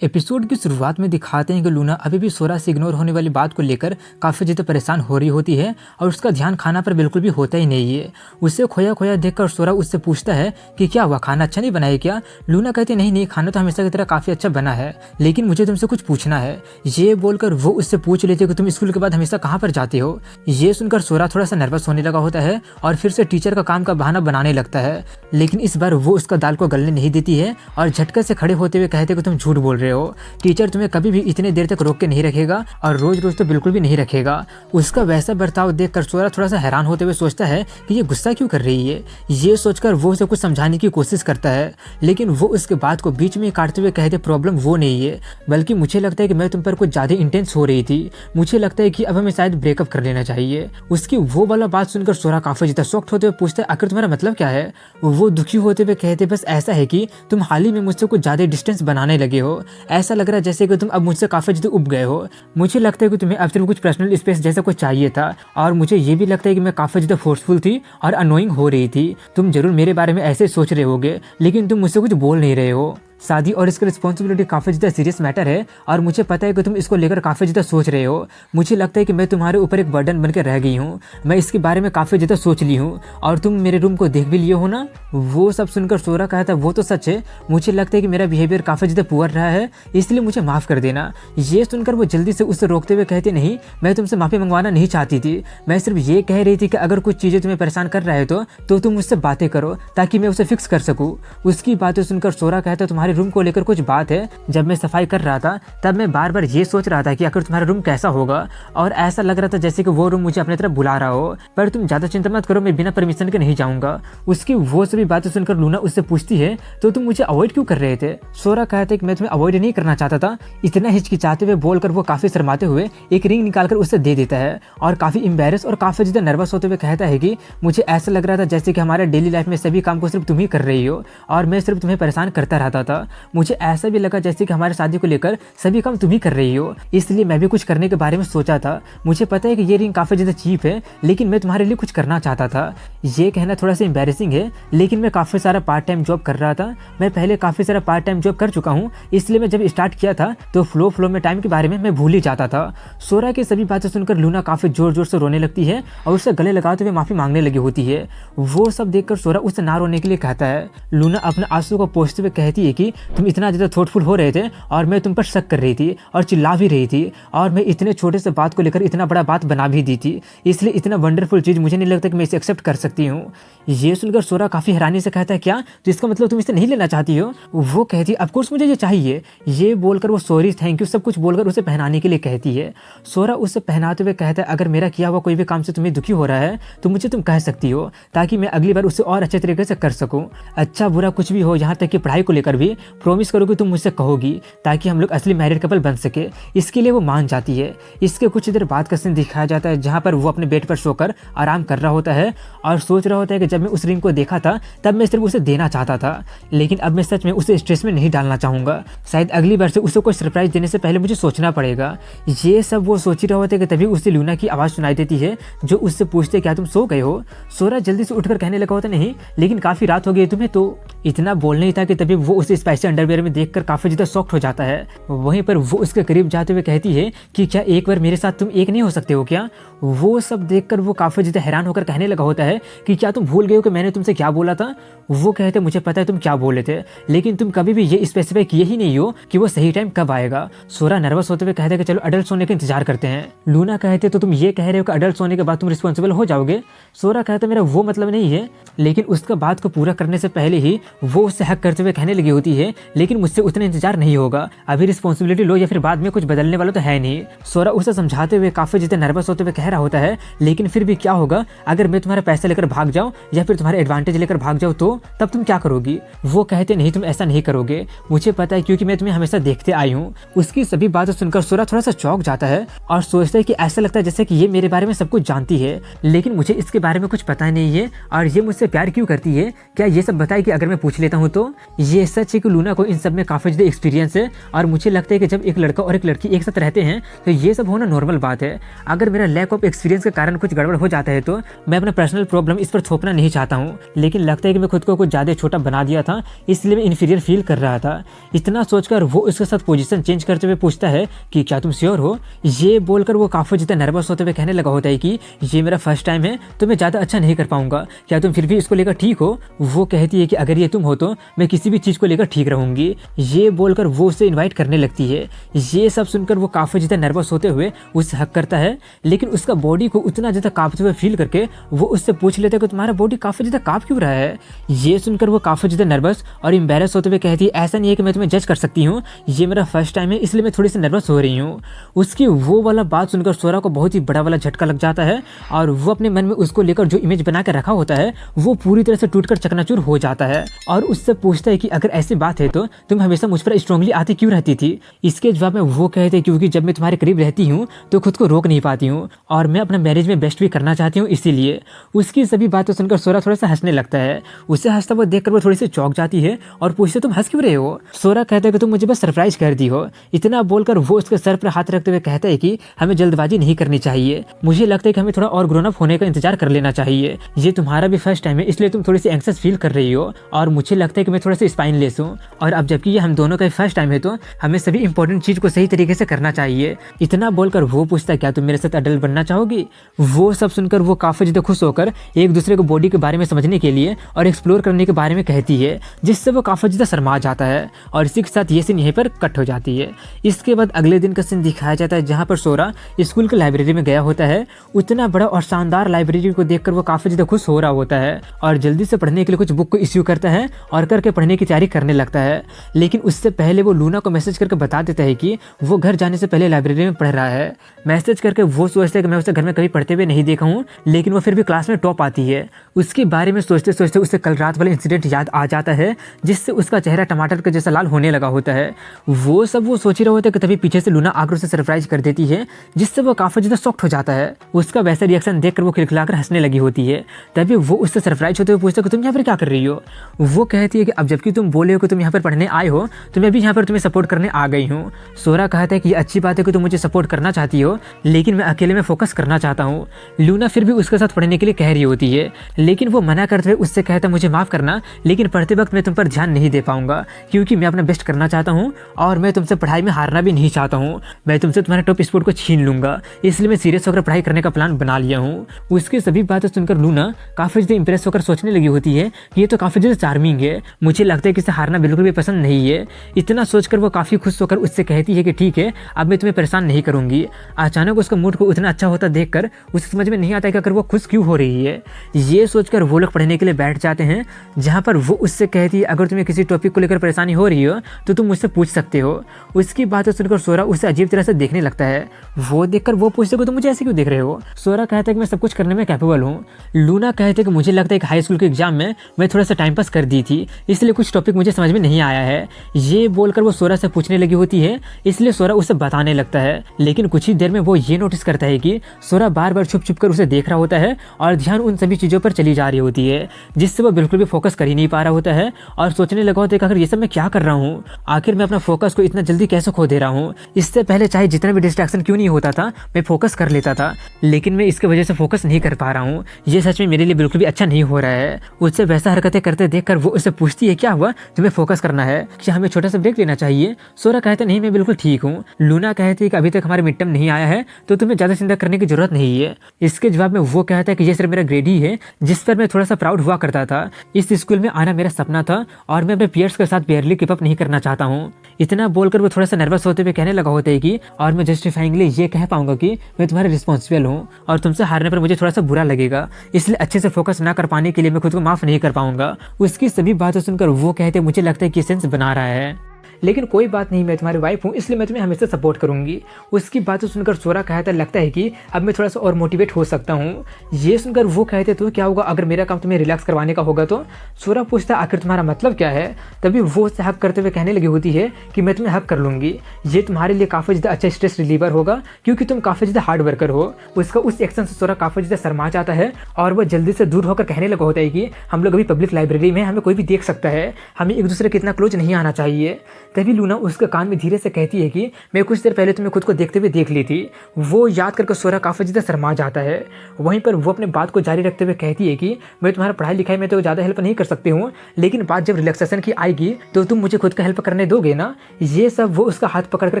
Episode की शुरुआत में दिखाते हैं कि लूना अभी भी सोरा से इग्नोर होने वाली बात को लेकर काफ़ी ज़्यादा परेशान हो रही होती है और उसका ध्यान खाना पर बिल्कुल भी होता ही नहीं है। उसे खोया खोया देखकर सोरा उससे पूछता है कि क्या हुआ, खाना अच्छा नहीं बनाया क्या? लूना कहती नहीं नहीं, खाना तो हमेशा की तरह काफ़ी अच्छा बना है, लेकिन मुझे तुमसे कुछ पूछना है। ये बोलकर वो उससे पूछ लेती है कि तुम स्कूल के बाद हमेशा कहाँ पर जाते हो। ये सुनकर सोरा थोड़ा सा नर्वस होने लगा होता है और फिर से टीचर का काम का बहाना बनाने लगता है, लेकिन इस बार वो उसका दाल को गलने नहीं देती है और झटके से खड़े होते हुए कहते कि तुम झूठ बोल रहे हो। टीचर तुम्हें कभी भी इतने देर तक रोक के नहीं रखेगा और रोज रोज तो बिल्कुल भी नहीं रखेगा। उसका वैसा बर्ताव देखकर सोरा थोड़ा सा हैरान होते हुए सोचता है कि ये गुस्सा क्यों कर रही है। ये सोचकर वो उसे कुछ समझाने की कोशिश करता है, लेकिन वो उसके बात को बीच में काटते हुए कहते प्रॉब्लम वो नहीं है, बल्कि मुझे लगता है कि मैं तुम पर कुछ ज्यादा इंटेंस हो रही थी। मुझे लगता है कि अब हमें शायद ब्रेकअप कर लेना चाहिए। उसकी वो वाला बात सुनकर सोरा काफी ज्यादा शॉक्ड होते हुए पूछता है आखिर तुम्हारा मतलब क्या है। वो दुखी होते हुए कहते बस ऐसा है कि तुम हाल ही में मुझसे कुछ ज्यादा डिस्टेंस बनाने लगे हो। ऐसा लग रहा है जैसे कि तुम अब मुझसे काफी ज्यादा उब गए हो। मुझे लगता है कि तुम्हें अब सिर्फ कुछ पर्सनल स्पेस जैसा कुछ चाहिए था, और मुझे ये भी लगता है कि मैं काफी ज्यादा फोर्सफुल थी और अनोइंग हो रही थी। तुम जरूर मेरे बारे में ऐसे सोच रहे होगे, लेकिन तुम मुझसे कुछ बोल नहीं रहे हो। शादी और इसकी रिस्पॉन्सिबिलिटी काफ़ी ज़्यादा सीरियस मैटर है और मुझे पता है कि तुम इसको लेकर काफ़ी ज़्यादा सोच रहे हो। मुझे लगता है कि मैं तुम्हारे ऊपर एक बर्डन बनकर रह गई हूँ। मैं इसके बारे में काफ़ी ज़्यादा सोच ली हूँ और तुम मेरे रूम को देख भी लिए हो ना। वो सब सुनकर सोरा कहा था वो तो सच है, मुझे लगता है कि मेरा बिहेवियर काफ़ी ज़्यादा पुअर रहा है, इसलिए मुझे माफ़ कर देना। ये सुनकर वो जल्दी से उससे रोकते हुए कहते नहीं, मैं तुमसे माफ़ी मंगवाना नहीं चाहती थी। मैं सिर्फ ये कह रही थी कि अगर कुछ चीज़ें तुम्हें परेशान कर रहा है तो तुम मुझसे बातें करो ताकि मैं उसे फिक्स कर सकूँ। उसकी बातें सुनकर सोरा कहता तुम्हारे रूम को लेकर कुछ बात है। जब मैं सफाई कर रहा था तब मैं बार बार ये सोच रहा था कि आखिर तुम्हारा रूम कैसा होगा, और ऐसा लग रहा था जैसे कि वो रूम मुझे अपनी तरफ बुला रहा हो। पर तुम ज्यादा चिंता मत करो, मैं बिना परमिशन के नहीं जाऊंगा। उसकी वो सभी बातें सुनकर लूना उससे पूछती है तो तुम मुझे अवॉइड क्यों कर रहे थे। सोरा कहते कि मैं तुम्हें अवॉइड नहीं करना चाहता था। इतना हिचकिचाते हुए बोलकर वो काफी शर्माते हुए एक रिंग निकालकर उससे दे देता है और काफी एम्बैरेस और काफी ज्यादा नर्वस होते हुए कहता है कि मुझे ऐसा लग रहा था जैसे कि हमारे डेली लाइफ में सभी काम को सिर्फ तुम ही कर रही हो और मैं सिर्फ तुम्हें परेशान करता रहता था। मुझे ऐसा भी लगा जैसे कि हमारे शादी को लेकर सभी काम तुम ही कर रही हो, इसलिए मैं भी कुछ करने के बारे में सोचा था। मुझे पता है कि ये रिंग काफी ज्यादा चीप है, लेकिन मैं तुम्हारे लिए कुछ करना चाहता था। ये कहना थोड़ा सा एम्बैरेसिंग है, लेकिन मैं काफी सारा पार्ट टाइम जॉब कर रहा था। मैं पहले काफी सारा पार्ट टाइम जॉब कर चुका हूँ, इसलिए मैं जब स्टार्ट किया था तो फ्लो में टाइम के बारे में मैं भूल ही जाता था। सोरा की सभी बातें सुनकर लूना काफी जोर जोर से रोने लगती है और उससे गले लगाते हुए माफी मांगने लगी होती है। वो सब देखकर सोरा उससे ना रोने के लिए कहता है। लूना अपने आंसू को पोंछते हुए कहती है कि तुम इतना ज्यादा थॉटफुल हो रहे थे और मैं तुम पर शक कर रही थी और चिल्ला भी रही थी, और मैं इतने छोटे से बात को लेकर इतना बड़ा बात बना भी दी थी, इसलिए इतना वंडरफुल चीज मुझे नहीं लगता कि मैं इसे एक्सेप्ट कर सकती हूँ। ये सुनकर सोरा काफी हैरानी से कहता है क्या, तो इसका मतलब तुम इसे नहीं लेना चाहती हो। वो कहती है ऑफ कोर्स मुझे ये चाहिए। ये बोलकर वो सॉरी थैंक यू सब कुछ बोलकर उसे पहनाने के लिए कहती है। सोरा उसे पहनाते हुए कहता है अगर मेरा किया हुआ कोई भी काम से तुम्हें दुखी हो रहा है तो मुझे तुम कह सकती हो, ताकि मैं अगली बार उसे और अच्छे तरीके से कर सकूं। अच्छा बुरा कुछ भी हो, यहाँ तक कि पढ़ाई को लेकर भी प्रॉमिस करो कि तुम मुझसे कहोगी, ताकि हम लोग असली मैरिड कपल बन सके। इसके लिए वो मान जाती है। इसके कुछ देर बाद का सीन दिखाया जाता है जहाँ पर वो अपने बेड पर सोकर आराम कर रहा होता है और सोच रहा होता है कि जब मैं उस रिंग को देखा था तब मैं सिर्फ उसे देना चाहता था, लेकिन अब मैं सच में उसे स्ट्रेस में नहीं डालना चाहूंगा। शायद अगली बार से उसे कोई सरप्राइज देने से पहले मुझे सोचना पड़ेगा। ये सब वो सोच ही रहा होता है कि तभी उसे लूना की आवाज़ सुनाई देती है जो उससे पूछते क्या तुम सो गए हो। सोरा जल्दी से उठकर कहने लगा होता नहीं, लेकिन काफ़ी रात हो गई तुम्हें। तो इतना बोलना ही था कि तभी वो उसे स्पाइसी अंडरवेयर में देखकर काफ़ी ज़्यादा शॉक्ड हो जाता है। वहीं पर वो उसके करीब जाते हुए कहती है कि क्या एक बार मेरे साथ तुम एक नहीं हो सकते हो क्या। वो सब देखकर वो काफ़ी ज़्यादा हैरान होकर कहने लगा होता है कि क्या तुम भूल गए हो कि मैंने तुमसे क्या बोला था। वो कहते मुझे पता है तुम क्या बोले थे, लेकिन तुम कभी भी ये स्पेसिफाई किए ही नहीं हो कि वो सही टाइम कब आएगा। सोरा नर्वस होते हुए कहते कि चलो अडल्ट होने का इंतजार करते हैं। लूना कहते तो तुम ये कह रहे हो कि अडल्ट होने के बाद तुम रिस्पॉन्सिबल हो जाओगे। सोरा कहते मेरा वो मतलब नहीं है, लेकिन उसका बात को पूरा करने से पहले ही वो उससे हक करते हुए कहने लगी होती है लेकिन मुझसे उतना इंतजार नहीं होगा, अभी रिस्पॉन्सिबिलिटी लो या फिर बाद में कुछ बदलने वाला तो है नहीं। सोरा उसे समझाते हुए काफी जितने नर्वस होते हुए कह रहा होता है लेकिन फिर भी क्या होगा अगर मैं तुम्हारा पैसा लेकर भाग जाऊं या फिर तुम्हारे एडवांटेज लेकर भाग जाऊं तो तब तुम क्या करोगी। वो कहते नहीं तुम ऐसा नहीं करोगे, मुझे पता है क्योंकि मैं तुम्हें हमेशा देखते आई हूँ। उसकी सभी बातें सुनकर सोरा थोड़ा सा चौंक जाता है और सोचता है कि ऐसा लगता है जैसे कि ये मेरे बारे में सब कुछ जानती है, लेकिन मुझे इसके बारे में कुछ पता नहीं है और ये मुझसे प्यार क्यों करती है। क्या ये सब बताए कि अगर मैं पूछ लेता हूँ तो। ये सच है कि लूना को इन सब में काफ़ी ज़्यादा एक्सपीरियंस है और मुझे लगता है कि जब एक लड़का और एक लड़की एक साथ रहते हैं तो ये सब होना नॉर्मल बात है। अगर मेरा लैक ऑफ एक्सपीरियंस के कारण कुछ गड़बड़ हो जाता है तो मैं अपना पर्सनल प्रॉब्लम इस पर थोपना नहीं चाहता हूँ, लेकिन लगता है कि मैं खुद को कुछ ज़्यादा छोटा बना दिया था, इसलिए मैं इन्फीरियर फील कर रहा था। इतना सोचकर वो उसके साथ पोजीशन चेंज करते हुए पूछता है कि क्या तुम श्योर हो। ये बोलकर वो काफ़ी ज़्यादा नर्वस होते हुए कहने लगा होता है कि ये मेरा फर्स्ट टाइम है तो मैं ज़्यादा अच्छा नहीं कर पाऊंगा, क्या तुम फिर भी इसको लेकर ठीक हो। वो कहती है कि अगर ये तुम हो तो मैं किसी भी चीज़ को लेकर ठीक रहूंगी। ये बोलकर वो उसे इन्वाइट करने लगती है। ये सब सुनकर वो काफ़ी ज़्यादा नर्वस होते हुए उससे हक करता है, लेकिन उसका बॉडी को उतना ज़्यादा काँपते हुए फील करके वो उससे पूछ लेता है कि तुम्हारा बॉडी काफ़ी ज़्यादा काँप क्यों रहा है। ये सुनकर वो काफ़ी ज़्यादा नर्वस और एम्बैरस होते हुए कहती है ऐसा नहीं है कि मैं तुम्हें जज कर सकती हूँ, ये मेरा फर्स्ट टाइम है इसलिए मैं थोड़ी सी नर्वस हो रही हूँ। उसकी वो वाला बात सुनकर सोरा को बहुत ही बड़ा वाला झटका लग जाता है और वो अपने मन में उसको लेकर जो इमेज बना कर रखा होता है वो पूरी तरह से टूटकर चकनाचूर हो जाता है और उससे पूछता है कि अगर ऐसी बात है तो तुम हमेशा मुझ पर स्ट्रांगली आती क्यों रहती थी। इसके जवाब में वो कहते हैं क्योंकि जब मैं तुम्हारे करीब रहती हूँ तो खुद को रोक नहीं पाती हूँ और मैं अपना मैरिज में बेस्ट भी करना चाहती हूँ, इसीलिए। उसकी सभी बातें सुनकर सोरा थोड़ा सा हंसने लगता है। उसे हंसता हुआ देखकर वो थोड़ी सी चौंक जाती है और पूछते तुम हंस क्यों रहे हो। सोरा कहता है कि तुम मुझे बस सरप्राइज कर दी हो। इतना बोलकर वो उसके सर पर हाथ रखते हुए कहता है कि हमें जल्दबाजी नहीं करनी चाहिए, मुझे लगता है कि हमें थोड़ा और ग्रोन अप होने का इंतजार कर लेना चाहिए। ये तुम्हारा भी फर्स्ट टाइम है इसलिए तुम थोड़ी सी एंक्सियस फील कर रही हो और मुझे लगता है कि मैं थोड़ा सा स्पाइनलेस हूँ, और अब जबकि ये हम दोनों का फर्स्ट टाइम है तो हमें सभी इंपॉर्टेंट चीज को सही तरीके से करना चाहिए। इतना बोलकर वो पूछता है क्या तुम मेरे साथ अडल्ट बनना चाहोगी। वो सब सुनकर वो काफी ज्यादा खुश होकर एक दूसरे को बॉडी के बारे में समझने के लिए और एक्सप्लोर करने के बारे में कहती है, जिससे वो काफी ज्यादा शर्मा जाता है और इसी के साथ ये सीन यहीं पर कट हो जाती है। इसके बाद अगले दिन का सीन दिखाया जाता है जहाँ पर सोरा स्कूल के लाइब्रेरी में गया होता है। उतना बड़ा और शानदार लाइब्रेरी को देखकर वो काफी ज्यादा खुश हो रहा होता है और जल्दी से पढ़ने के लिए कुछ बुक को इश्यू करता है और करके पढ़ने की तैयारी करने लगता है। लेकिन उससे पहले वो लूना को मैसेज करके बता देता है कि वो घर जाने से पहले लाइब्रेरी में पढ़ रहा है। मैसेज करके वो सोचता है कि मैं उसे घर में कभी पढ़ते हुए नहीं देखा हूँ, लेकिन वो फिर भी क्लास में टॉप आती है। उसके बारे में सोचते सोचते उसे कल रात वाला इंसिडेंट याद आ जाता है जिससे उसका चेहरा टमाटर के जैसा लाल होने लगा होता है। वो सोच ही रहा होता है कि तभी पीछे से लूना आकर उसे सरप्राइज कर देती है, जिससे वो काफी ज्यादा शॉक्ड हो जाता है। उसका वैसा रिएक्शन देखकर वो खिलखिलाकर हंसने लगी होती है। तभी वो उससे सरप्राइज होते हुए पूछता है कि तुम यहाँ पर क्या कर रही हो। वो कहती है कि अब जबकि तुम बोले हो कि तुम यहाँ पर पढ़ने आए हो तो मैं भी यहाँ पर तुम्हें सपोर्ट करने आ गई हूँ। सोरा कहता है कि अच्छी बात है कि तुम मुझे सपोर्ट करना चाहती हो, लेकिन मैं अकेले में फोकस करना चाहता हूँ। लूना फिर भी उसके साथ पढ़ने के लिए कह रही होती है, लेकिन वो मना करते हुए उससे कहता है मुझे माफ करना, लेकिन पढ़ते वक्त मैं तुम पर ध्यान नहीं दे पाऊंगा क्योंकि मैं अपना बेस्ट करना चाहता हूँ और मैं तुमसे पढ़ाई में हारना भी नहीं चाहता हूँ। मैं तुमसे तुम्हारे टॉप स्पोर्ट को छीन लूंगा, इसलिए मैं सीरियस होकर पढ़ाई करने का प्लान बना लिया हूँ। उसकी सभी बातें सुनकर लूना काफी ज्यादा इंप्रेस होकर सोचने लगी होती है कि ये तो काफी ज्यादा चार्मिंग है, मुझे लगता है कि इसे हारना बिल्कुल भी पसंद नहीं है। इतना सोचकर वो काफी खुश होकर उससे कहती है कि ठीक है अब मैं तुम्हें परेशान नहीं करूंगी। अचानक उसका मूड को उतना अच्छा होता देखकर उसे समझ में नहीं आता कि अगर वो खुश क्यों हो रही है। ये सोचकर वो लोग पढ़ने के लिए बैठ जाते हैं, जहाँ पर वो उससे कहती है अगर तुम्हें किसी टॉपिक को लेकर परेशानी हो रही हो तो तुम मुझसे पूछ सकते हो। उसकी बातें सुनकर सोरा उसे अजीब तरह से देखने लगता है। वो देखकर वो पूछते कि तुम मुझे ऐसे क्यों देख रहे हो। सोरा कहता है कि मैं सब कुछ करने में कैपेबल हूँ। लूना कहते हैं कि मुझे लगता है कि हाई स्कूल के एग्जाम में मैं थोड़ा सा टाइम पास कर दी थी, इसलिए कुछ टॉपिक मुझे समझ में नहीं आया है। ये बोलकर वो सोरा से पूछने लगी होती है, इसलिए सोरा उसे बताने लगता है। लेकिन कुछ ही देर में वो ये नोटिस करता है कि सोरा बार बार छुप छुप कर उसे देख रहा होता है और ध्यान उन सभी चीज़ों पर चली जा रही होती है, जिससे वो बिल्कुल भी फोकस कर ही नहीं पा रहा होता है और सोचने लगा होता है कि आखिर ये सब मैं क्या कर रहा हूँ, आखिर मैं अपना फोकस को इतना जल्दी कैसे खो दे रहा हूँ। इससे पहले चाहे जितना भी डिस्ट्रैक्शन क्यों नहीं होता था मैं फोकस कर लेता था, लेकिन मैं इसके वजह से फोकस नहीं कर पा रहा हूँ। ये सच में मेरे लिए बिल्कुल भी अच्छा नहीं हो रहा है। उससे वैसा हरकतें करते देखकर वो उससे पूछती है क्या हुआ, तुम्हें फोकस करना है, क्या हमें छोटा सा ब्रेक लेना चाहिए। सोरा कहता नहीं मैं बिल्कुल ठीक हूँ। लूना कहती है कि अभी तक हमारे मिड टर्म नहीं आया है तो तुम्हें ज्यादा चिंता करने की जरूरत नहीं है। इसके जवाब में वो कहता है कि ये सिर्फ मेरा ग्रेड ही है जिस पर मैं थोड़ा सा प्राउड हुआ करता था। इस स्कूल में आना मेरा सपना था और मैं अपने पीयर्स के साथ बेयरली कीप अप नहीं करना चाहता हूँ। इतना बोलकर वो थोड़ा सा नर्वस होते हुए कहने लगा होता है कि और मैं जस्टिफाइंगली ये कह पाऊंगा कि मैं तुम्हारे रिस्पॉन्सिबल हूँ और तुमसे हारने पर मुझे थोड़ा सा बुरा लगेगा, इसलिए अच्छे से फोकस ना कर पाने के लिए मैं खुद को माफ नहीं कर पाऊंगा। उसकी सभी बातें सुनकर वो कहते मुझे लगता है कि सेंस बना रहा है। लेकिन कोई बात नहीं, मैं तुम्हारी वाइफ हूँ इसलिए मैं तुम्हें हमेशा सपोर्ट करूंगी। उसकी बातें सुनकर सोरा कहता लगता है कि अब मैं थोड़ा सा और मोटिवेट हो सकता हूँ। ये सुनकर वो कहते तो क्या होगा अगर मेरा काम तुम्हें रिलैक्स करवाने का होगा तो? सोरा पूछता आखिर तुम्हारा मतलब क्या है? तभी वो उससे हक करते हुए कहने लगी होती है कि मैं तुम्हें हक कर लूंगी, ये तुम्हारे लिए काफ़ी ज़्यादा अच्छा स्ट्रेस रिलीवर होगा क्योंकि तुम काफ़ी ज़्यादा हार्ड वर्कर हो। उसका उस एक्शन से सोरा काफ़ी ज़्यादा शर्मा जाता है और वह जल्दी से दूर होकर कहने लगा होता है कि हम लोग अभी पब्लिक लाइब्रेरी में, हमें कोई भी देख सकता है, हमें एक दूसरे के इतना क्लोज नहीं आना चाहिए। तभी लूना उसके कान में धीरे से कहती है कि मैं कुछ देर पहले तुम्हें खुद को देखते हुए देख ली थी। वो याद करके सोरा काफ़ी ज़्यादा शर्मा जाता है। वहीं पर वो अपने बात को जारी रखते हुए कहती है कि मैं तुम्हारा पढ़ाई लिखाई में तो ज़्यादा हेल्प नहीं कर सकती हूँ, लेकिन बात जब रिलैक्सेशन की आएगी तो तुम मुझे खुद का हेल्प करने दोगे ना? ये सब वो उसका हाथ पकड़कर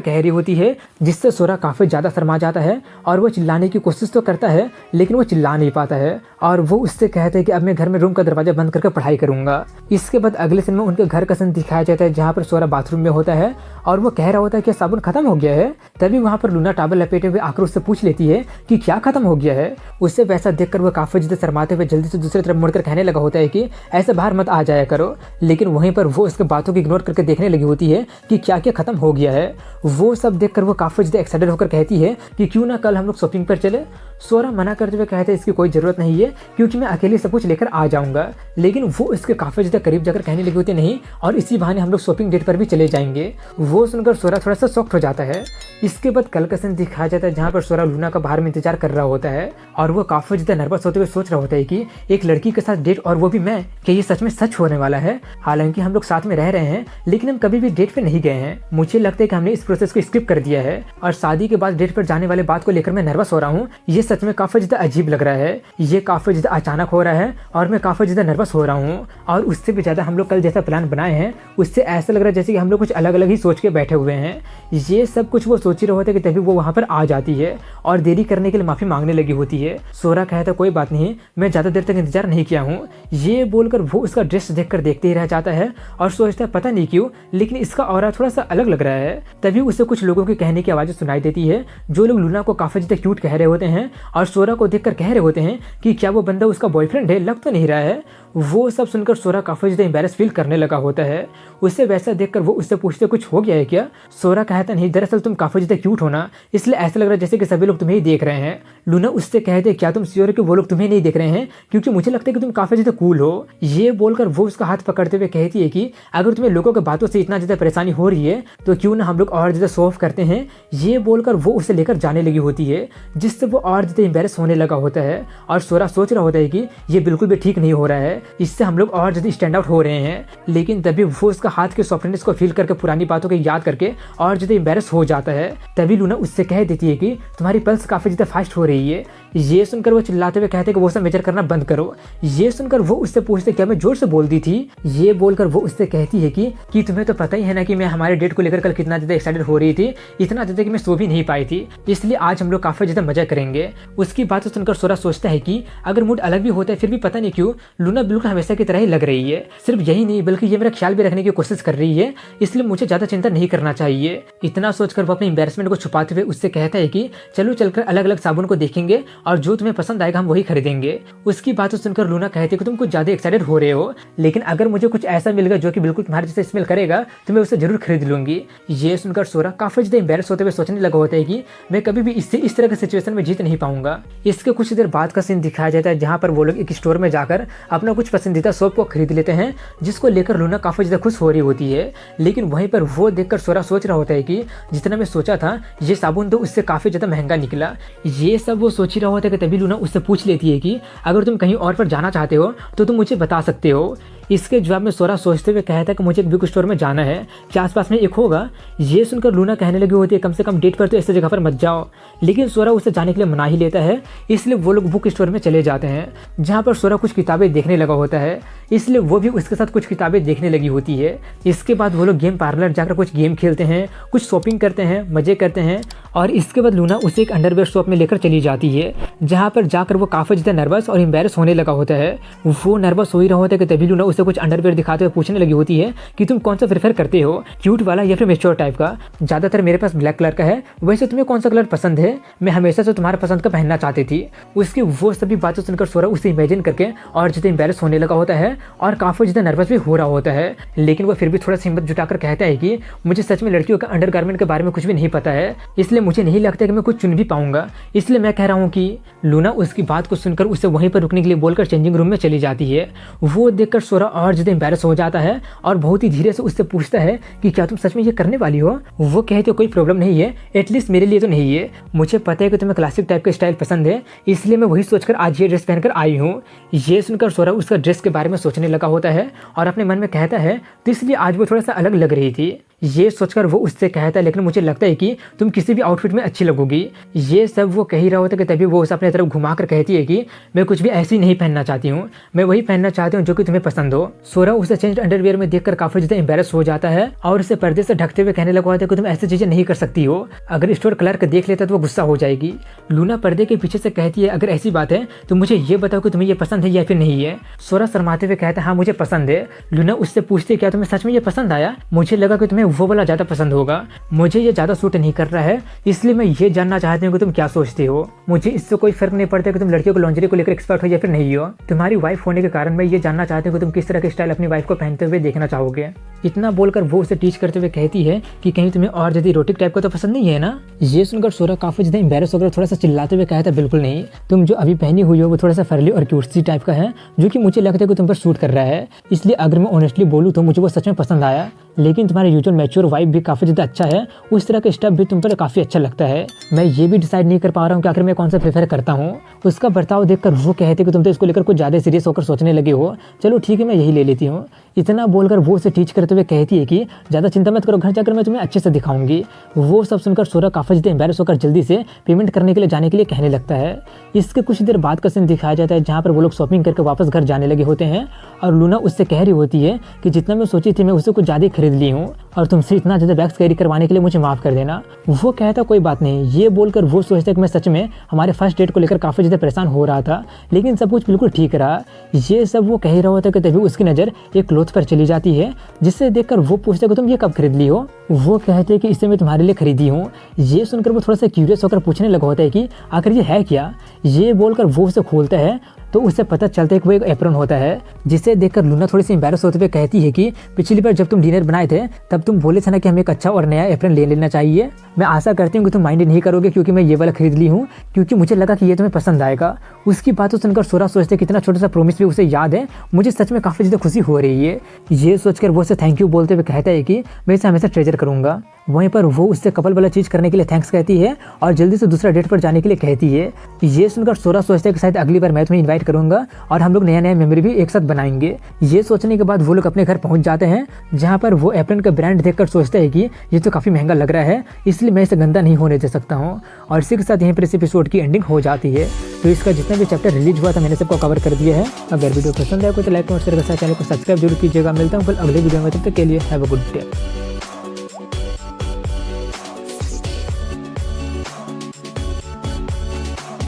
कह रही होती है, जिससे सोरा काफ़ी ज़्यादा शर्मा जाता है और वो चिल्लाने की कोशिश तो करता है लेकिन वो चिल्ला नहीं पाता है और वो उससे कहते हैं कि अब मैं घर में रूम का दरवाजा बंद करके पढ़ाई करूंगा। इसके बाद अगले सीन में उनके घर का सीन दिखाया जाता है जहाँ पर सोरा बाथरूम में होता है और वो कह रहा होता है कि साबुन खत्म हो गया है। तभी वहाँ पर लूना टॉवल लपेटे हुए आकर उससे पूछ लेती है कि क्या खत्म हो गया है। उससे वैसा देखकर वो काफ़ी ज़्यादा शर्माते हुए जल्दी से दूसरी तरफ मुड़कर कहने लगा होता है कि ऐसे बाहर मत आ जाया करो। लेकिन वहीं पर वो उसके बातों को इग्नोर करके देखने लगी होती है कि क्या क्या खत्म हो गया है। वो सब देखकर वो काफ़ी ज़्यादा एक्साइटेड होकर कहती है कि क्यों ना कल हम लोग शॉपिंग पर चले। सोरा मना करते हुए कहते हैं इसकी कोई ज़रूरत नहीं है क्योंकि मैं अकेले सब कुछ लेकर आ जाऊंगा। लेकिन वो इसके काफ़ी ज़्यादा करीब जाकर कहने लगी होती नहीं और इसी बहाने हम लोग शॉपिंग डेट पर भी चले जाएंगे। वो सुनकर सोरा थोड़ा सा शॉक्ड हो जाता है। इसके बाद कल का सीन दिखाया जाता है जहाँ पर सोरा लूना का बाहर में इंतजार कर रहा होता है और वो काफ़ी ज़्यादा नर्वस होते हुए सोच रहा होता है कि एक लड़की के साथ डेट और वो भी मैं, कि ये सच में सच होने वाला है। हालांकि हम लोग साथ में रह रहे हैं लेकिन हम कभी भी डेट पे नहीं गए हैं। मुझे लगता है कि हमने इस प्रोसेस को स्किप कर दिया है और शादी के बाद डेट पर जाने वाले बात को लेकर मैं नर्वस हो रहा हूँ। ये सच में काफ़ी ज़्यादा अजीब लग रहा है, ये काफ़ी ज़्यादा अचानक हो रहा है और मैं काफ़ी ज़्यादा नर्वस हो रहा हूँ। और उससे भी ज़्यादा हम लोग कल जैसा प्लान बनाए हैं उससे ऐसा लग रहा है जैसे कि हम लोग कुछ अलग अलग ही सोच के बैठे हुए हैं। ये सब कुछ वो सोच ही रहे होते कि तभी वो वहाँ पर आ जाती है और देरी करने के लिए माफ़ी मांगने लगी होती है। सोरा कहता कोई बात नहीं, मैं ज़्यादा देर तक इंतजार नहीं किया हूँ। ये बोलकर वो उसका ड्रेस देखकर देखते ही रह जाता है और सोचता है पता नहीं क्यों लेकिन इसका ऑरा थोड़ा सा अलग लग रहा है। तभी उसे कुछ लोगों के कहने की आवाज़ें सुनाई देती है जो लोग लूना को काफ़ी ज़्यादा क्यूट कह रहे होते हैं और सोरा को देखकर कह रहे होते हैं कि क्या वो बंदा उसका बॉयफ्रेंड है, लग तो नहीं रहा है। वो सब सुनकर सोरा काफ़ी ज़्यादा एम्बैरेस फील करने लगा होता है। उसे वैसा देखकर वो उससे पूछते कुछ हो गया है क्या? सोरा कहता नहीं, दरअसल तुम काफ़ी ज़्यादा क्यूट हो ना, इसलिए ऐसा लग रहा है जैसे कि सभी लोग तुम्हें ही देख रहे हैं। लूना उससे कहते क्या तुम श्योर हो कि वो लोग तुम्हें नहीं देख रहे हैं? क्योंकि मुझे लगता है कि तुम काफ़ी ज़्यादा कूल हो। ये बोलकर वो उसका हाथ पकड़ते हुए कहती है कि अगर तुम्हें लोगों की बातों से इतना ज़्यादा परेशानी हो रही है तो क्यों ना हम लोग और ज़्यादा शो ऑफ करते हैं। ये बोलकर वो उसे लेकर जाने लगी होती है जिससे वो और ज़्यादा एम्बैरेस होने लगा होता है और सोरा सोच रहा होता है कि ये बिल्कुल भी ठीक नहीं हो रहा है, इससे हम लोग और ज़्यादा स्टैंड आउट हो रहे हैं। लेकिन तभी वो उसका हाथ के सॉफ्टनेस को फील करके पुरानी बातों को याद करके और ज़्यादा एम्बैरेस हो जाता है। तभी लूना उससे कह देती है कि तुम्हारी पल्स काफ़ी ज़्यादा फास्ट हो रही है। ये सुनकर वो चिल्लाते हुए कहते कि वो सब मेजर करना बंद करो। ये सुनकर वो उससे पूछते क्या मैं जोर से बोल दी थी? ये बोलकर वो उससे कहती है कि तुम्हें तो पता ही है ना कि मैं हमारे डेट को लेकर कल कितना ज़्यादा एक्साइटेड हो रही थी, इतना ज़्यादा कि मैं सो भी नहीं पाई थी, इसलिए आज हम लोग काफ़ी ज़्यादा मजा करेंगे। उसकी बातें सुनकर सोरा सोचता है कि अगर मूड अलग भी होता है फिर भी पता नहीं क्यों लूना बिल्कुल हमेशा की तरह ही लग रही है। सिर्फ यही नहीं बल्कि ये मेरा ख्याल भी रखने की कोशिश कर रही है, इसलिए मुझे ज़्यादा चिंता नहीं करना चाहिए। इतना सोचकर वो अपने एम्बैरेसमेंट को छुपाते हुए उससे कहता है कि चलो चलकर अलग अलग साबुन को देखेंगे और जो तुम्हें पसंद आएगा हम वही खरीदेंगे। उसकी बातें सुनकर लूना कहती है कि तुम कुछ ज़्यादा एक्साइटेड हो रहे हो, लेकिन अगर मुझे कुछ ऐसा मिलेगा जो कि बिल्कुल तुम्हारे जैसे स्मेल करेगा तो मैं उसे जरूर खरीद लूंगी। ये सुनकर सोरा काफ़ी ज़्यादा एम्बैरेस होते हुए सोचने लगा होता है कि मैं कभी भी इससे इस तरह की सिचुएशन में जीत नहीं पाऊंगा। इसके कुछ देर बाद का सीन दिखाया जाता है जहाँ पर वो लोग एक स्टोर में जाकर अपना कुछ पसंदीदा सोप को खरीद लेते हैं जिसको लेकर लूना काफ़ी ज़्यादा खुश हो रही होती है। लेकिन वहीं पर वो देखकर सोरा सोच रहा होता है कि जितना मैं सोचा था ये साबुन तो उससे काफ़ी ज़्यादा महंगा निकला। ये सब वो सोच ही रहा होता है कि तभी लूना उससे पूछ लेती है कि अगर तुम कहीं और पर जाना चाहते हो तो तुम मुझे बता सकते हो। इसके जवाब में सोरा सोचते हुए कहता है कि मुझे एक बुक स्टोर में जाना है, क्या आसपास में एक होगा? ये सुनकर लूना कहने लगी होती है कम से कम डेट पर तो ऐसी जगह पर मत जाओ। लेकिन सोरा उसे जाने के लिए मना ही लेता है, इसलिए वो लोग बुक स्टोर में चले जाते हैं जहाँ पर सोरा कुछ किताबें देखने लगा होता है, इसलिए वो भी उसके साथ कुछ किताबें देखने लगी होती है। इसके बाद वो लोग गेम पार्लर जाकर कुछ गेम खेलते हैं, कुछ शॉपिंग करते हैं, मज़े करते हैं और इसके बाद लूना उसे एक अंडरवेयर शॉप में लेकर चली जाती है जहाँ पर जाकर वो काफ़ी ज़्यादा नर्वस और एम्बैरेस होने लगा होता है। वो नर्वस हो ही रहा होता है कि तभी लूना उसे उसे कुछ अंडरवेयर दिखाते हुए पूछने लगी होती है कि तुम कौन सा प्रेफर करते हो, क्यूट वाला या फिर मैच्योर टाइप का। ज़्यादातर मेरे पास ब्लैक कलर का है, वैसे तुम्हें कौन सा कलर पसंद है, मैं हमेशा से तुम्हारा पसंद का पहनना चाहती थी। उसकी वो सभी बातें सुनकर सोरा उसे इमेजिन करके और जितना एम्बैरेस होने लगा होता है और काफ़ी ज़्यादा नर्वस भी हो रहा होता है। लेकिन वो फिर भी थोड़ा सा हिम्मत जुटाकर कहता है कि मुझे सच में लड़कियों का अंडरगारमेंट के बारे में कुछ भी नहीं पता है, इसलिए मुझे नहीं लगता कि मैं कुछ चुन भी पाऊंगा, इसलिए मैं कह रहा हूँ कि लूना उसकी बात को सुनकर उसे वहीं पर रुकने के लिए बोलकर चेंजिंग रूम में चली जाती है। वो देखकर सोरा और ज़्यादा एम्बैरेस हो जाता है और बहुत ही धीरे से उससे पूछता है कि क्या तुम सच में ये करने वाली हो। वो कहते कोई प्रॉब्लम नहीं है, एटलीस्ट मेरे लिए तो नहीं है, मुझे पता है कि तुम्हें क्लासिक टाइप का स्टाइल पसंद है, इसलिए मैं वही सोचकर आज ये ड्रेस पहनकर आई हूँ। ये सुनकर सोरा उसका ड्रेस के बारे में सोचने लगा होता है और अपने मन में कहता है तो इसलिए आज वो थोड़ा सा अलग लग रही थी। ये सोचकर वो उससे कहता है लेकिन मुझे लगता है कि तुम किसी भी आउटफिट में अच्छी लगोगी। ये सब वो कह ही रहा होता है कि तभी वो उसे अपने तरफ घुमाकर कहती है कि मैं कुछ भी ऐसी नहीं पहनना चाहती हूँ, मैं वही पहनना चाहती हूँ जो कि तुम्हें पसंद हो। सोरा उसे चेंज अंडरवियर में देखकर काफी ज्यादा एम्बैरेस हो जाता है और उसे पर्दे से ढकते हुए कहने लगा होता है कि तुम ऐसी चीजें नहीं कर सकती हो, अगर स्टोर क्लर्क देख लेता तो वो गुस्सा हो जाएगी। लूना पर्दे के पीछे से कहती है अगर ऐसी बात है तो मुझे ये बताओ कि तुम्हें ये पसंद है या फिर नहीं है। सोरा शर्माते हुए कहता है हाँ मुझे पसंद है। लूना उससे पूछती है क्या तुम्हें सच में ये पसंद आया, मुझे लगा कि तुम्हें वो वाला ज्यादा पसंद होगा, मुझे ये ज्यादा सूट नहीं कर रहा है, इसलिए मैं ये जानना चाहती हूँ कि तुम क्या सोचती हो। मुझे इससे कोई फर्क नहीं पड़ता कि तुम लड़कियों को लॉन्जरी को लेकर एक्सपर्ट हो या फिर नहीं हो, तुम्हारी वाइफ होने के कारण मैं ये जानना चाहती हूँ कि तुम किस तरह के स्टाइल अपनी वाइफ को पहनते हुए देखना चाहोगे। इतना बोलकर वो उसे टीच करते हुए कहती है कि कहीं तुम्हें और ज्यादा इरोटिक टाइप का तो पसंद नहीं है ना। ये सुनकर सोरा काफी ज्यादा एम्बैरेस होकर थोड़ा सा चिल्लाते हुए कहता है बिल्कुल नहीं, तुम जो अभी पहनी हुई हो वो थोड़ा सा फरली और क्यूट सी टाइप का है जो कि मुझे लगता है कि तुम पर सूट कर रहा है, इसलिए अगर मैं ऑनेस्टली बोलूँ तो मुझे वो सच में पसंद आया। लेकिन तुम्हारा यूजुअल मैच्योर वाइफ भी काफ़ी ज़्यादा अच्छा है, उस तरह का स्टफ भी तुम पर काफ़ी अच्छा लगता है। मैं ये भी डिसाइड नहीं कर पा रहा हूँ कि आखिर मैं कौन सा प्रेफर करता हूँ। उसका बर्ताव देखकर वो कहते कि तुम तो इसको लेकर कुछ ज़्यादा सीरियस होकर सोचने लगे हो, चलो ठीक है मैं यही ले लेती हूँ। इतना बोलकर वो उसे टीच करते हुए कहती है कि ज़्यादा चिंता मत करो, घर जाकर मैं तुम्हें अच्छे से दिखाऊंगी। वो सब सुनकर सोरा काफ़ी ज़्यादा एम्बैरेस होकर जल्दी से पेमेंट करने के लिए जाने के लिए कहने लगता है। इसके कुछ देर बाद का सीन दिखाया जाता है जहाँ पर वो लोग शॉपिंग करके वापस घर जाने लगे होते हैं और लूना उससे कह रही होती है कि जितना मैं सोची थी मैं उससे कुछ ज़्यादा खरीद ली हूँ और तुमसे इतना ज़्यादा बैग्स कैरी करवाने के लिए मुझे माफ़ कर देना। वो कहता कोई बात नहीं। ये बोलकर वो सोचता कि मैं सच में हमारे फर्स्ट डेट को लेकर काफ़ी ज़्यादा परेशान हो रहा था, लेकिन सब कुछ बिल्कुल ठीक रहा। ये सब वो कह रहा होता कि तभी उसकी नज़र एक क्लोथ पर चली जाती है, जिससे देखकर वो पूछता कि तुम ये कब खरीद ली हो। वो कहते हैं कि इसे मैं तुम्हारे लिए खरीदी हूँ। ये सुनकर वो थोड़ा सा क्यूरियस होकर पूछने लगा होता है कि आखिर ये है क्या। ये बोलकर वो उसे खोलता है तो उसे पता चलता है कि वो एक एप्रन होता है, जिसे देखकर लूना थोड़ी सी एम्बैरेस होते हुए कहती है कि पिछली बार जब तुम डिनर बनाए थे तब तुम बोले थे ना कि हमें एक अच्छा और नया एप्रन ले लेना चाहिए। मैं आशा करती हूँ कि तुम माइंड नहीं करोगे क्योंकि मैं ये वाला खरीद ली हूँ, क्योंकि मुझे लगा कि ये तुम्हें पसंद आएगा। उसकी बातों सुनकर सोरा सोचते कितना छोटा सा प्रोमिस भी उसे याद है, मुझे सच में काफ़ी ज़्यादा खुशी हो रही है। ये सोचकर वो उसे थैंक यू बोलते हुए कहता है कि मैं इसे हमेशा ट्रेजर करूँगा। वहीं पर वो उससे कपल वाला चीज़ करने के लिए थैंक्स कहती है और जल्दी से दूसरा डेट पर जाने के लिए कहती है। ये सुनकर सोरा सोचता है कि शायद अगली बार मैं तुम्हें इन्वाइट करूँगा और हम लोग नया नया मेमोरी भी एक साथ बनाएंगे। ये सोचने के बाद वो लोग अपने घर पहुँच जाते हैं, जहाँ पर वो एप्रन का ब्रांड देखकर सोचता है कि ये तो काफ़ी महंगा लग रहा है, इसलिए मैं इसे गंदा नहीं होने दे सकता हूँ। और इसी के साथ यहीं पर इस एपिसोड की एंडिंग हो जाती है। तो इसका जितना भी चैप्टर रिलीज हुआ था मैंने सबको कवर कर दिया है। अगर वीडियो पसंद आए तो लाइक कमेंट शेयर कर चैनल को सब्सक्राइब जरूर कीजिएगा। मिलता हूँ कल अगले वीडियो में, तब तक के लिए हैव अ गुड डे।